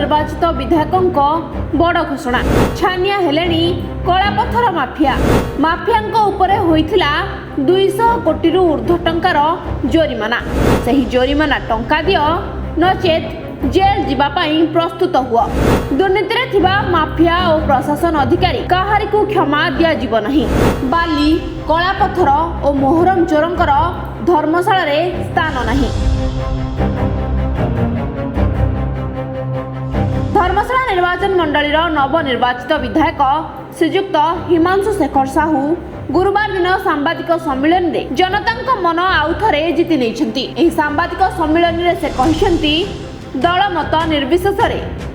नवनिर्वाचित विधायकों बड़ घोषणा छानिया हेलेनी कलापथर माफिया माफिया उपरे होइथिला 200 कोटी ऊर्ध्व टंकार जोरिमाना सही जोरिमाना टंका दियो नचेत जेल जीवापाई प्रस्तुत हुआ दुर्नीति रे थिबा माफिया और प्रशासन अधिकारी काहारी को क्षमा दिया जीव नहीं बाली कलापथर और मोहरम चोरंकर धर्मशाला रे स्थान नहीं। धर्मशाला निर्वाचन मंडलीर नवनिर्वाचित विधायक श्रीजुक्त हिमांशु शेखर साहू गुरुवार दिन सांबादिक सम्मेलन रे जनता मन आउ थे जीति नहीं। सांबादिक सम्मेलन रे से कहते दल मत निर्विशेष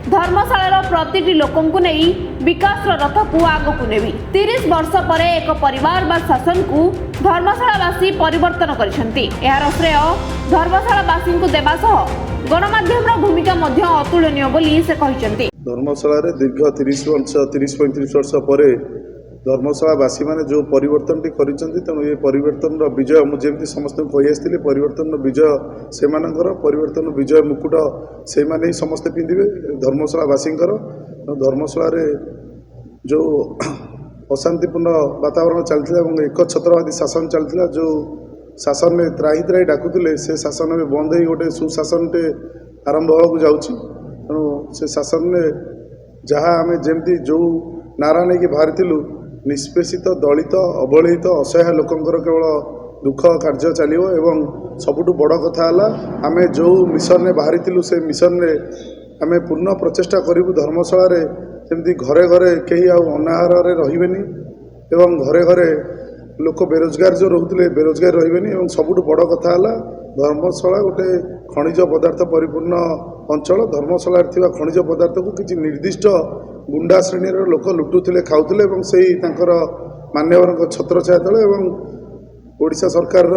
धर्मशाला प्रति लोकों को नहीं विकास रथ को आग को नेबी 30 वर्ष पर एक परिवारवाद शासन को धर्मशालावासी परिवर्तन करछंती। यार श्रेय धर्मशालावासी को देबा सह गणमाध्यम भूमिका अतुलनीय बोली से कहते। धर्मशाला दीर्घ 30-35 वर्ष पर धर्मशालावासी मैंने जो परिवर्तन तेणु ये परिवर्तन विजय मुझे समस्त कही परिवर्तन विजय से परिवर्तन विजय मुकुट से ही समस्ते पिंधे धर्मशालावासींकर धर्मशाला जो अशांतिपूर्ण वातावरण चलता एक छत्रवादी शासन चलता जो शासन में त्राही त्राही डाकुले से शासन में बंद हो गोटे सुशासन टे आरंभ होगा जाऊँगी तेणु से शासन में जहाँ आम जमी जो नारा नहीं बाहरी निष्पेषित दलित अवहेलित असहाय लोकंर केवल दुख कार्य चलो एवं सबुठ बड़ कथा आम जो मिशन में बाहरी से मिशन में आम पूर्ण प्रचेषा करूँ धर्मशाला जमी घरे घरे कहीं अनाहार रही एवं घरे घरे लोक बेरोजगार जो रोते बेरोजगार रही सबुठ बड़ कथा धर्मशाला गोटे खनिज पदार्थ परिपूर्ण अंचल धर्मशाला खनिज पदार्थ को किसी निर्दिष्ट गुंडा श्रेणी लोक लुटुले खाऊले से मान्यवर छत्रछाया तले ओडिशा सरकार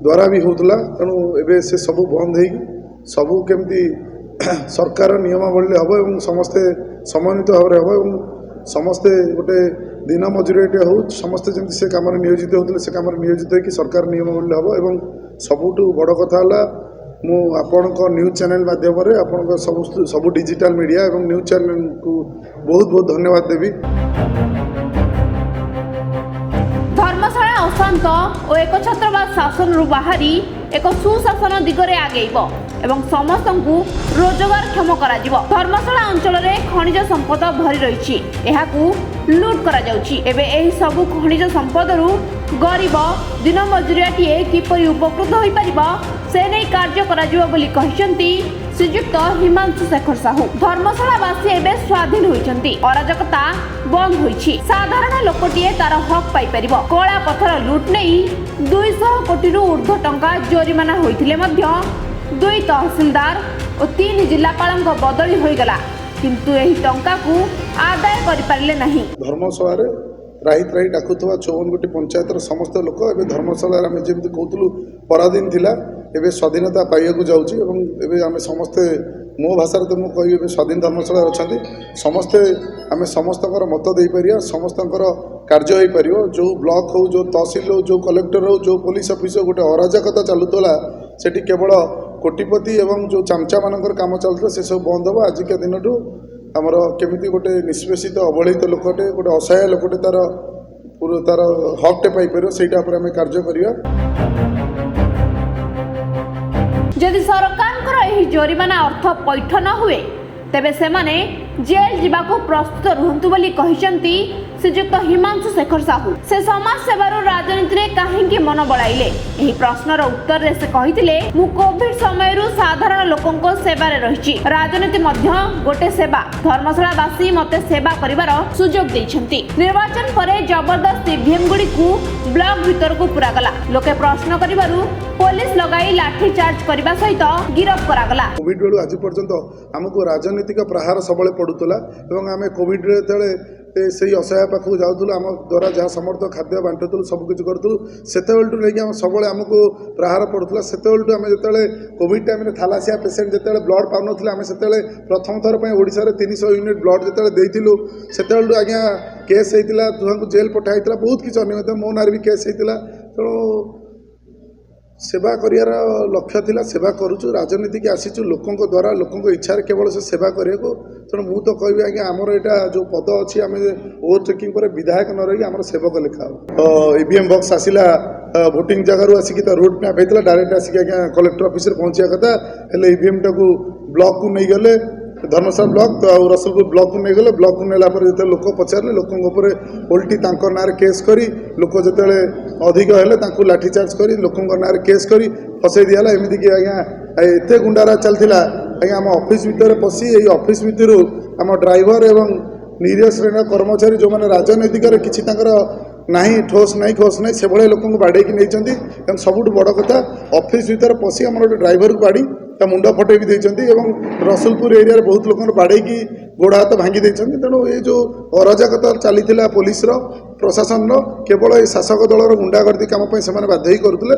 द्वारा भी होता तेणु एवं से सबू बंद हो सबू केमती सरकार नियमावली हम और समस्ते समन्वित भाव हम समस्ते गोटे दिन मजुरी हो समस्ते जमी से कम नियोजित होते से कम नियोजित हो सरकार नियमावली हम और सबुठ बड़ कथा मु आपण न्यूज चैनल माध्यम आपण सब डिजिटल मीडिया और न्यूज चैनल को बहुत बहुत धन्यवाद देवी। धर्मशाला अशांत और एक छत्रवाद शासन रु बाहरी एक सुशासन दिगरे आगेब एवं समस्त को रोजगारक्षम करा धर्मशाला अंचल में खनिज संपद भरी रही लुट करा जाउची। एबे एही सबु खनिज संपद रु गरीब दिन मजुरियाटीए किपरि उपकृत होई परिबा से नहीं कार्य करा जिवो बोली कहिसंती श्रीजुक्त हिमांशु शेखर साहू। धर्मशालावासी एबे स्वाधीन होइचंती अराजकता बंद होइछि साधारण लोकटीए तार हक पाई परिबो कला पथर लुट नहीं 200 कोटी ऊर्ध्व टंका जोरिमाना होइथिले मध्य 2 तहसीलदार और 3 जिलापाल बदली होईगला किंतु यही टंका को आदाय करि पारले नहीं। धर्मशाला त्राही त्राही डाकुवा 54 गोटी पंचायत समस्त लोक ए धर्मशाला आम जमी कहूँ पराधीन थिला एवं स्वाधीनता पाइबा जाऊँगी आम समस्ते मो भाषा तो मुझे कह स्वाधीन धर्मशाला अच्छा समस्ते आम समस्त मत दे पार समस्त कार्य हो पार जो ब्लॉक हो जो तहसिल हो जो कलेक्टर हो जो पुलिस ऑफिस हो गोटे अराजकता चलुला से केवल कोटिपति एवं जो चामचा मानकर काम चलता से सब बंद हो आजिका दिन आमर केमिति गोटे निष्पेषित अवहेलित लोकटे गोटे असहाय लोकटे तार हकटे पाइपर से कार्य करिया। जदि सरकार जोरिमाना अर्थ पैठ न हुए तेबे सेमाने जेल जीवाको प्रस्तुत रुहंतु बोली कहिसंती श्रीजुक्त हिमांशु शेखर साहू। से समाज सेवार राजनीति रे काहेकि मन बड़ाइले एही प्रश्नर उत्तर रे से कहिथिले मु कोविड समय साधारण लोकंको सेवारे रहिछि राजनीति मध्य गोटे सेवा धर्मशालावासी मते सेवा करिवार सुजोग दैछंती। निर्वाचन परे जबरदस्त ईवीएम गुडी को ब्लॉक भीतर को पुरा गला लोके प्रश्न करिवारु पुलिस लगाई लाठी चार्ज करबा सहित गिरफ्त करा गला। कोविड बेलू आज पर्यंत हमको राजनीतिक प्रहार सबले पड़ुतला एवं आमे कोविड रे तळे से असहाय पाख जाऊँ आम द्वारा जहाँ समर्थ खाद्य बांटुलु सबकि करूँ से नहीं सब आमको प्रहार पड़ूला से आम जो कोविड टाइम थालासिया पेसेंट जो ब्लड पाऊन आम से प्रथम थर पर ओडिशा रे 300 यूनिट ब्लड जो देलु से आज्ञा केस होता जेल पठाई बहुत किसी अनियमित मो नार भी केस होता तेणु सेवा करियार लक्ष्य थिला सेवा करूचु राजनीति की आसीचु लोकंक द्वारा लोकंक इच्छा केवल से सेवा करिया को तेणु मु तो कहबी आज्ञा आमर एटा जो पद अछि आमे ओवरटेकिंग पर विधायक न रही आमर सेवक लिखा ईवीएम बॉक्स आसिला भोटिंग जगह रू आसिक रोड मैप होता डायरेक्ट आसिक आज्ञा कलेक्टर ऑफिस रे पहुंचा कथा हेले ईवीएम टाकू ब्लॉक को नहीं गले धर्मशाला ब्लॉक तो रसलपुर ब्लॉक को नहीं गले ब्लॉक को नेला पर जते लोक पचारले लोकंक ऊपर उल्टी तांको नार केस करी लोक जते अधिक हेले तांको लाठी चार्ज करी लोकंक नार केस करी फसई दियाला एमिति कि आज्ञा एते गुंडारा चलथिला आज्ञा हम ऑफिस भीतर पसी एई ऑफिस भीतर हम ड्राइवर एवं निरीह श्रेणी कर्मचारी जो माने राजनैतिक रे किछि तांकर नहीं ठोस नहीं खोस नहीं से भाई लोक बाड़े नहीं सबुठ बड़ कथा ऑफिस भीतर पशि आम गोटे ड्राइवर को बाड़ी ता मुंड फटे भी देती रसुलपुर एरिया बहुत लोक बाड़े गोड़ हाथ भांगी देती तेणु ये जो अराजकता चली पुलिस प्रशासन केवल ये शासक दलर गुंडागर्दी काम से बाध्य करुले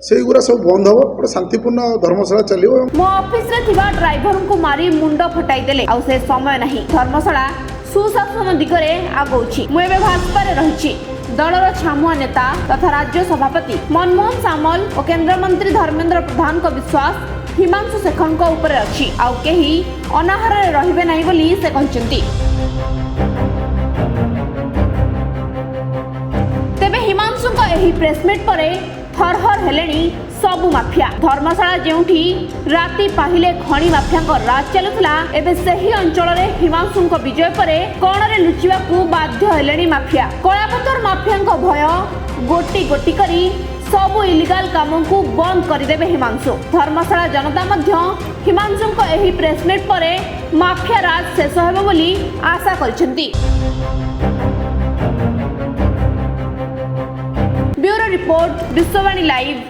से गुरा सब बंद हम गोटे शांतिपूर्ण धर्मशाला चलो मो ऑफिस रे थिबा ड्राइवर को मारी मुंड फटाई देले आ से समय नहीं धर्मशाला सुशासन दिगरे आगौछि मु एबे भाजपा रे रहिछि दलर छामुआ नेता तथा राज्य सभापति मनमोहन सामल और केंद्र मंत्री धर्मेंद्र प्रधान को विश्वास हिमांशु शेखर को ऊपर अछि आउ केही अनाहार रे रहिबे नाही बोली से कहचंती तेबे हिमांशु को एही प्रेसमिट परे थरहर हेलेनी सबु माफिया धर्मशाला जेउठी राति पाहिले खणी माफिया राज चलुला एबे सही अंचल रे हिमांशु विजय परे कोण रे लुचिबा को बाध्य हेलेनी माफिया कलापतर माफिया भय गोटी गोटी करी सबु इलीगल काम को बंद करदेवे हिमांशु धर्मशाला जनता मध्य हिमांशु को एही प्रेसमिट परे माफिया राज शेष हेबो बोली आशा करछंती। Bureau report Vishwavani live.